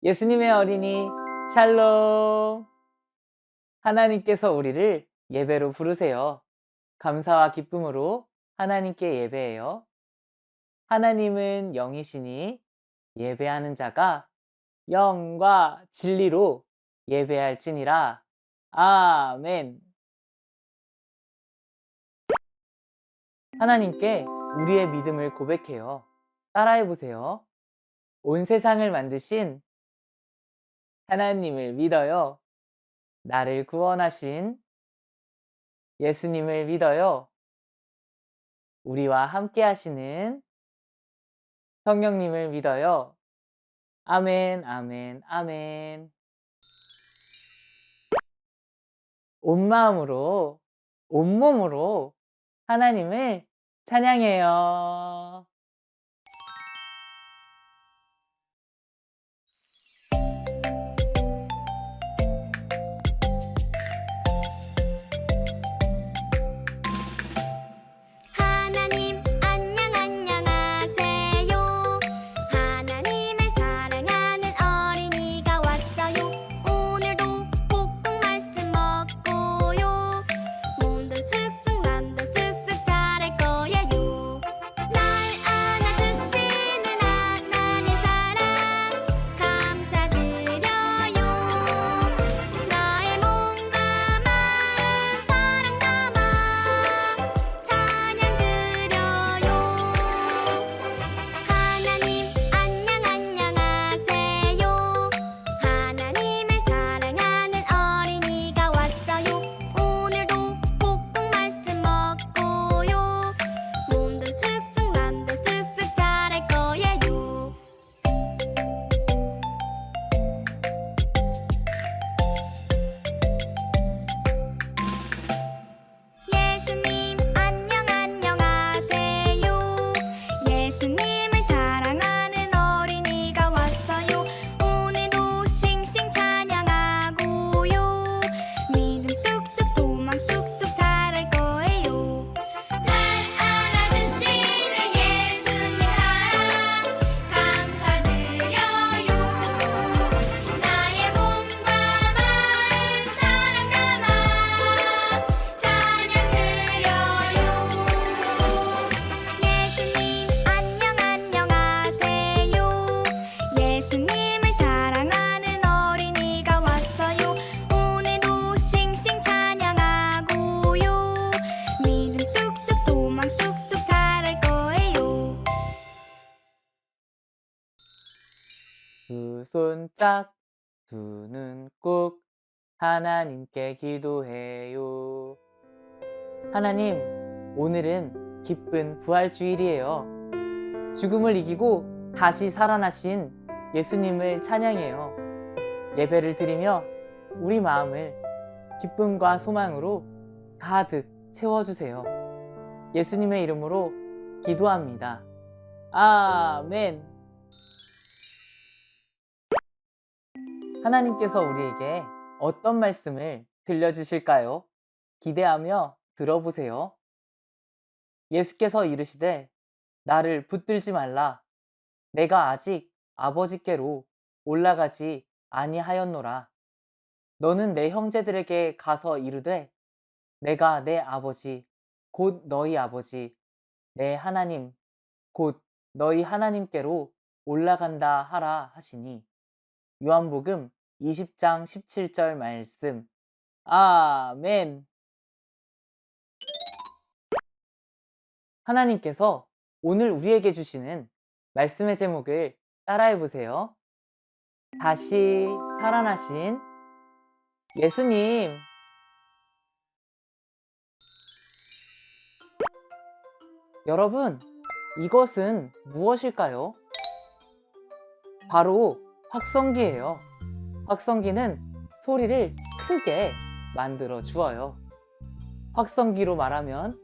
예수님의 어린이 샬롬. 하나님께서 우리를 예배로 부르세요. 감사와 기쁨으로 하나님께 예배해요. 하나님은 영이시니 예배하는 자가 영과 진리로 예배할지니라. 아멘. 하나님께 우리의 믿음을 고백해요. 따라해 보세요. 온 세상을 만드신 하나님을 믿어요. 나를 구원하신 예수님을 믿어요. 우리와 함께 하시는 성령님을 믿어요. 아멘, 아멘, 아멘. 온 마음으로, 온 몸으로 하나님을 찬양해요. 하나님 안녕 안녕하세요. 하나님을 사랑하는 어린이가 왔어요. 오늘도 복복 말씀 먹고요. 몸도 쑥쑥 맘도 쑥쑥 자랄 거예요. 날 안아주시는 하나님 사랑 감사드려요. 나의 몸과 마음 사랑 담아 찬양 드려요. 하나님 안녕 안녕하세요. 하나님을 사랑하는 어린이가 왔어요. 오늘도 복복 말씀 먹고요. 몸도 쑥쑥 맘도 쑥쑥 자랄 거예요. 예수님 안녕 안녕하세요. 예수님을 사랑하는 어린이가 왔어요. 오늘도 싱싱 찬양하고요. 믿음 쑥쑥 소망 쑥쑥 자랄 거예요. 날 안아주시는 예수님 사랑 감사드려요. 나의 몸과 마음 사랑 담아 찬양 드려요. 예수님 안녕 안녕하세요. 예수님을 사랑하는 어린이가 왔어요. 오늘도 싱싱 찬양하고요. 믿음 쑥쑥 소망 쑥쑥 자랄 거예요. 두 손 짝, 두 눈 꼭 하나님께 기도해요. 하나님, 오늘은 기쁜 부활주일이에요. 죽음을 이기고 다시 살아나신 예수님을 찬양해요. 예배를 드리며 우리 마음을 기쁨과 소망으로 가득 채워주세요. 예수님의 이름으로 기도합니다. 아멘. 하나님께서 우리에게 어떤 말씀을 들려주실까요? 기대하며 들어보세요. 예수께서 이르시되 나를 붙들지 말라. 내가 아직 아버지께로 올라가지 아니하였노라. 너는 내 형제들에게 가서 이르되 내가 내 아버지 곧 너희 아버지 내 하나님 곧 너희 하나님께로 올라간다 하라 하시니. 요한복음 20장 17절 말씀. 아멘. 하나님께서 오늘 우리에게 주시는 말씀의 제목을 따라해 보세요. 다시 살아나신 예수님. 여러분, 이것은 무엇일까요? 바로 확성기예요. 확성기는 소리를 크게 만들어 주어요. 확성기로 말하면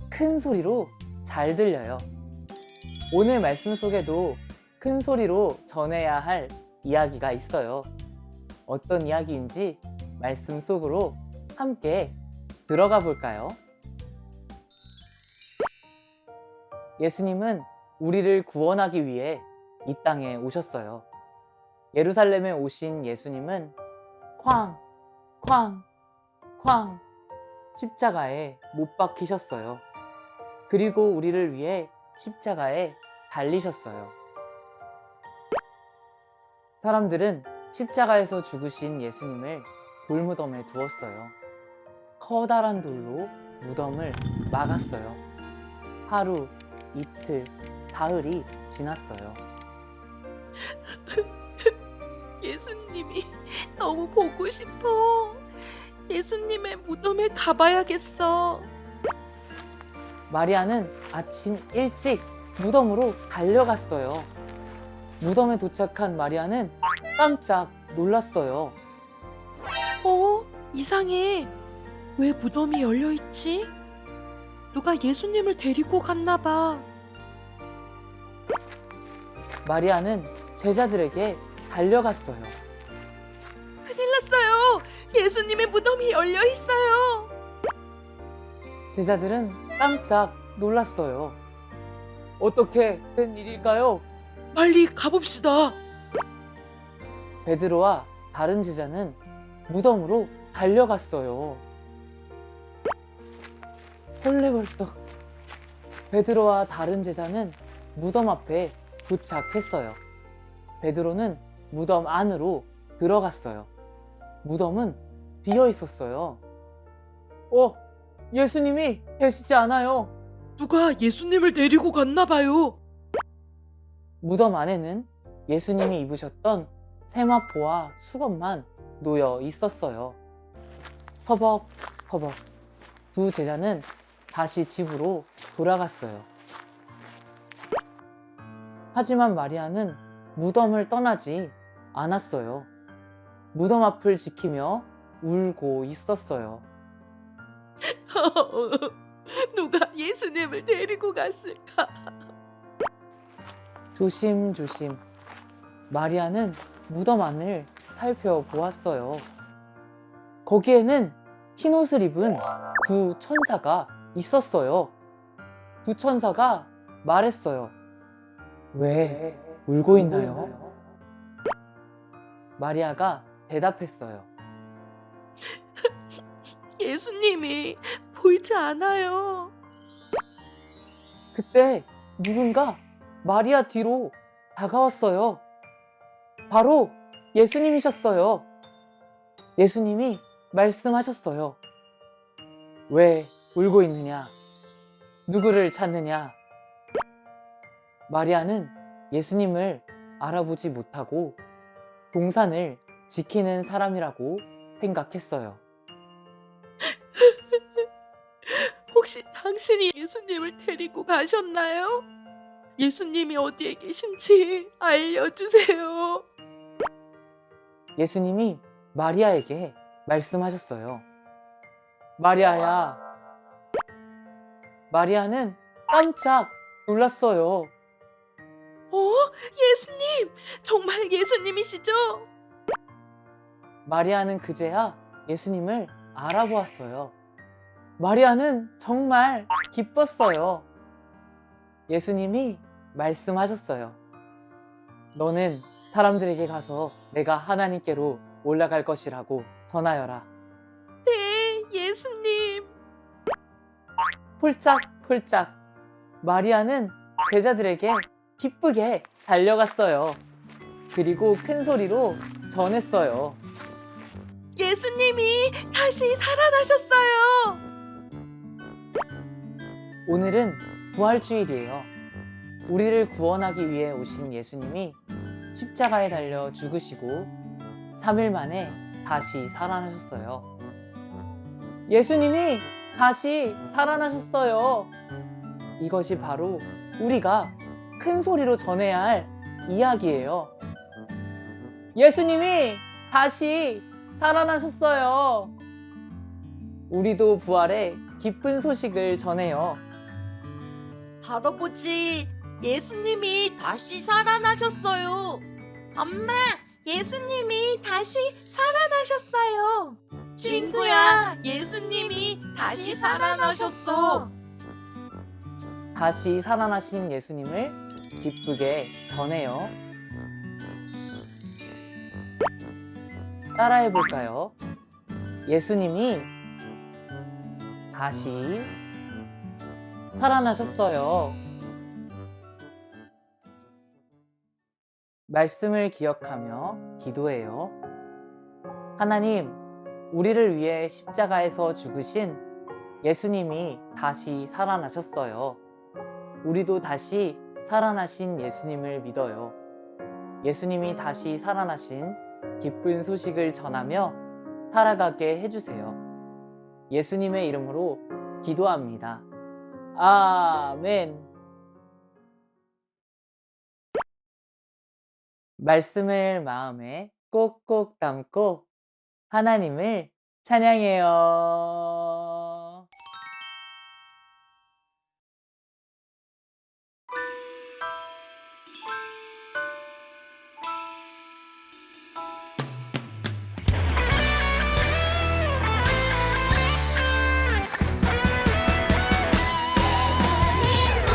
큰 소리로 잘 들려요. 오늘 말씀 속에도 큰 소리로 전해야 할 이야기가 있어요. 어떤 이야기인지 말씀 속으로 함께 들어가 볼까요? 예수님은 우리를 구원하기 위해 이 땅에 오셨어요. 예루살렘에 오신 예수님은 쾅, 쾅, 쾅 십자가에 못 박히셨어요. 그리고 우리를 위해 십자가에 달리셨어요. 사람들은 십자가에서 죽으신 예수님을 돌무덤에 두었어요. 커다란 돌로 무덤을 막았어요. 하루, 이틀, 사흘이 지났어요. 예수님이 너무 보고 싶어. 예수님의 무덤에 가봐야겠어. 마리아는 아침 일찍 무덤으로 달려갔어요. 무덤에 도착한 마리아는 깜짝 놀랐어요. 이상해. 왜 무덤이 열려있지? 누가 예수님을 데리고 갔나 봐. 마리아는 제자들에게 달려갔어요. 큰일 났어요. 예수님의 무덤이 열려있어요. 제자들은 깜짝 놀랐어요. 어떻게 된 일일까요? 빨리 가봅시다. 베드로와 다른 제자는 무덤으로 달려갔어요. 헐레벌떡. 베드로와 다른 제자는 무덤 앞에 도착했어요. 베드로는 무덤 안으로 들어갔어요. 무덤은 비어 있었어요. 예수님이 계시지 않아요. 누가 예수님을 데리고 갔나 봐요. 무덤 안에는 예수님이 입으셨던 세마포와 수건만 놓여 있었어요. 터벅터벅 두 제자는 다시 집으로 돌아갔어요. 하지만 마리아는 무덤을 떠나지 않았어요. 무덤 앞을 지키며 울고 있었어요. 누가 예수님을 데리고 갔을까? 조심조심 마리아는 무덤 안을 살펴보았어요. 거기에는 흰옷을 입은 두 천사가 있었어요. 두 천사가 말했어요. 왜 울고 있나요? 마리아가 대답했어요. 예수님이 보이지 않아요. 그때 누군가 마리아 뒤로 다가왔어요. 바로 예수님이셨어요. 예수님이 말씀하셨어요. 왜 울고 있느냐? 누구를 찾느냐? 마리아는 예수님을 알아보지 못하고 동산을 지키는 사람이라고 생각했어요. 혹시 당신이 예수님을 데리고 가셨나요? 예수님이 어디에 계신지 알려주세요. 예수님이 마리아에게 말씀하셨어요. 마리아야. 마리아는 깜짝 놀랐어요. 예수님! 정말 예수님이시죠? 마리아는 그제야 예수님을 알아보았어요. 마리아는 정말 기뻤어요. 예수님이 말씀하셨어요. 너는 사람들에게 가서 내가 하나님께로 올라갈 것이라고 전하여라. 네, 예수님. 폴짝폴짝 마리아는 제자들에게 기쁘게 달려갔어요. 그리고 큰 소리로 전했어요. 예수님이 다시 살아나셨어요. 오늘은 부활주일이에요. 우리를 구원하기 위해 오신 예수님이 십자가에 달려 죽으시고 3일 만에 다시 살아나셨어요. 예수님이 다시 살아나셨어요. 이것이 바로 우리가 큰 소리로 전해야 할 이야기예요. 예수님이 다시 살아나셨어요. 우리도 부활의 기쁜 소식을 전해요. 할아버지, 예수님이 다시 살아나셨어요. 엄마, 예수님이 다시 살아나셨어요. 친구야, 예수님이 다시 살아나셨어. 다시 살아나신 예수님을 기쁘게 전해요. 따라해 볼까요? 예수님이 다시 살아나셨어요. 말씀을 기억하며 기도해요. 하나님, 우리를 위해 십자가에서 죽으신 예수님이 다시 살아나셨어요. 우리도 다시 살아나신 예수님을 믿어요. 예수님이 다시 살아나신 기쁜 소식을 전하며 살아가게 해주세요. 예수님의 이름으로 기도합니다. 아멘. 말씀을 마음에 꼭꼭 담고 하나님을 찬양해요. 예수님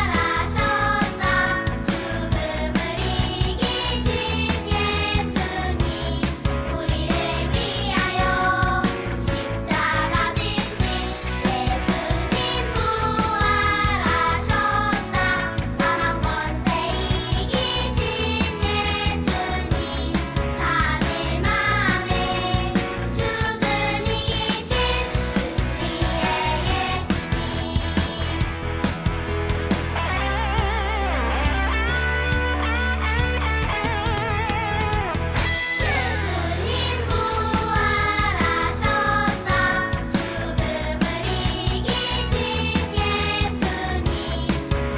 부활하셨다. 죽음을 이기신 예수님, 우리를 위하여 십자가 지신 예수님 부활하셨다. 사망 권세 이기신 예수님, 3일 만에 죽음 이기신 예수님 부활하셨다. 죽음을 이기신 예수님,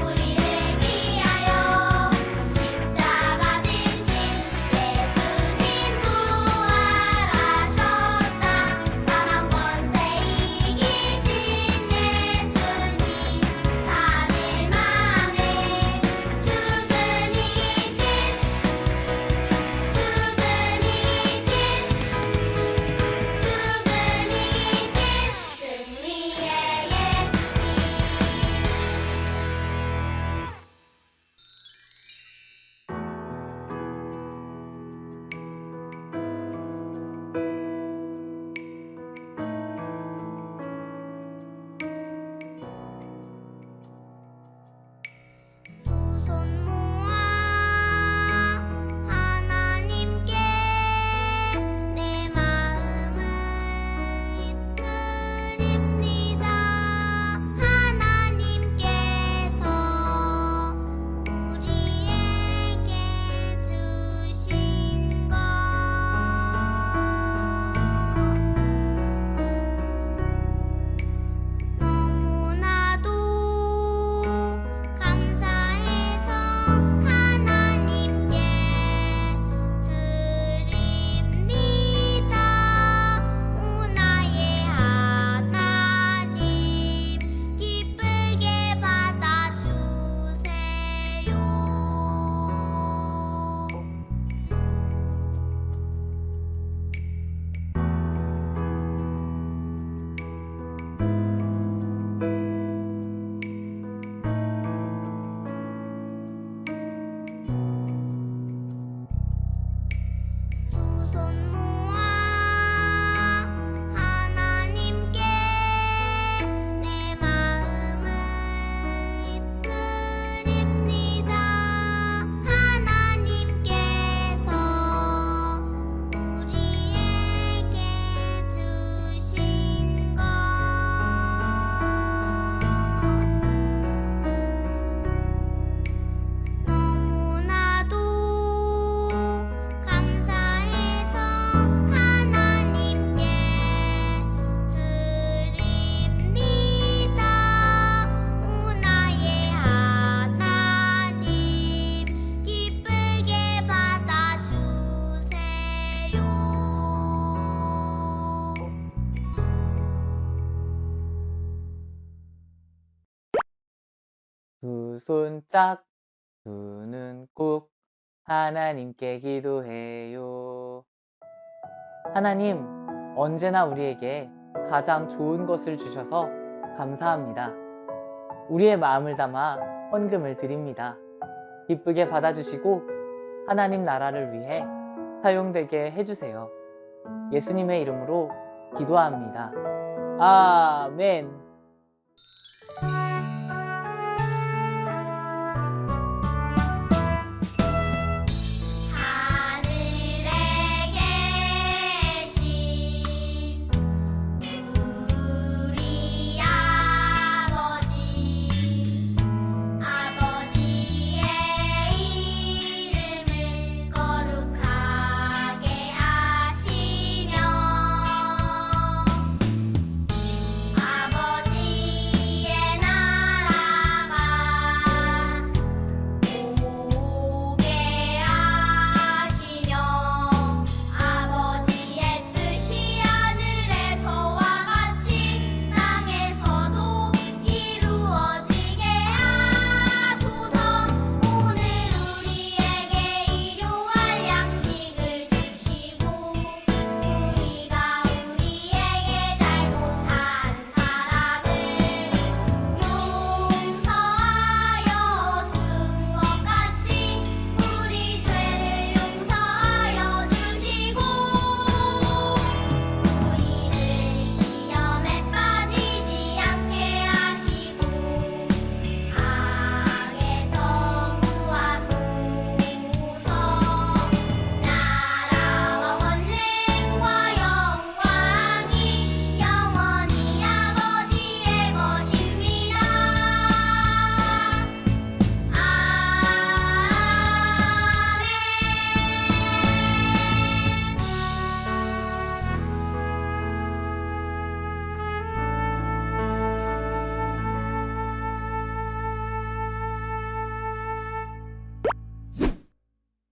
우리를 위하여 십자가 지신 예수님 부활하셨다. 사망 권세 이기신 예수님, 3일 만에 죽음 이기신 승리의 예수님. 두 손 모아 하나님께 내 마음을 드립니다. 하나님께서 우리에게 주신 것 너무나도 감사해서 하나님께 드립니다. 오 나의 하나님, 기쁘게 받아주세요. 두 손 모아 하나님께 내 마음을 드립니다. 하나님께서 우리에게 주신 것 너무나도 감사해서 하나님께 드립니다. 오 나의 하나님, 기쁘게 받아주세요. 두 손 짝, 두 눈 꼭 하나님께 기도해요. 하나님, 언제나 우리에게 가장 좋은 것을 주셔서 감사합니다. 우리의 마음을 담아 헌금을 드립니다. 기쁘게 받아주시고 하나님 나라를 위해 사용되게 해주세요. 예수님의 이름으로 기도합니다. 아멘. 하늘에 계신 우리 아버지의 이름을 거룩하게 하시며 아버지의 나라가 오게 하시며 아버지의 뜻이 하늘에서와 같이 땅에서도 이루어지게 하소서. 오늘 우리에게 일용할 양식을 주시고 우리가 우리에게 잘못한 사람을 용서하여 준 것 같이 우리 죄를 용서하여 주시고 우리를 시험에 빠지지 않게 하시고 악에서 구하소서. 나라와 권능과 영광이 영원히 아버지의 것입니다.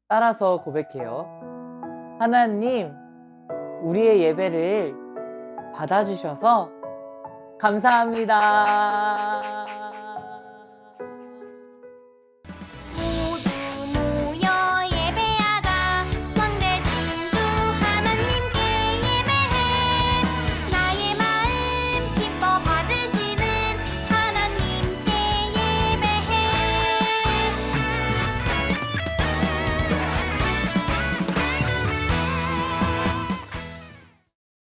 따라서 고백해요. 하나님, 우리의 예배를 받아주셔서 감사합니다.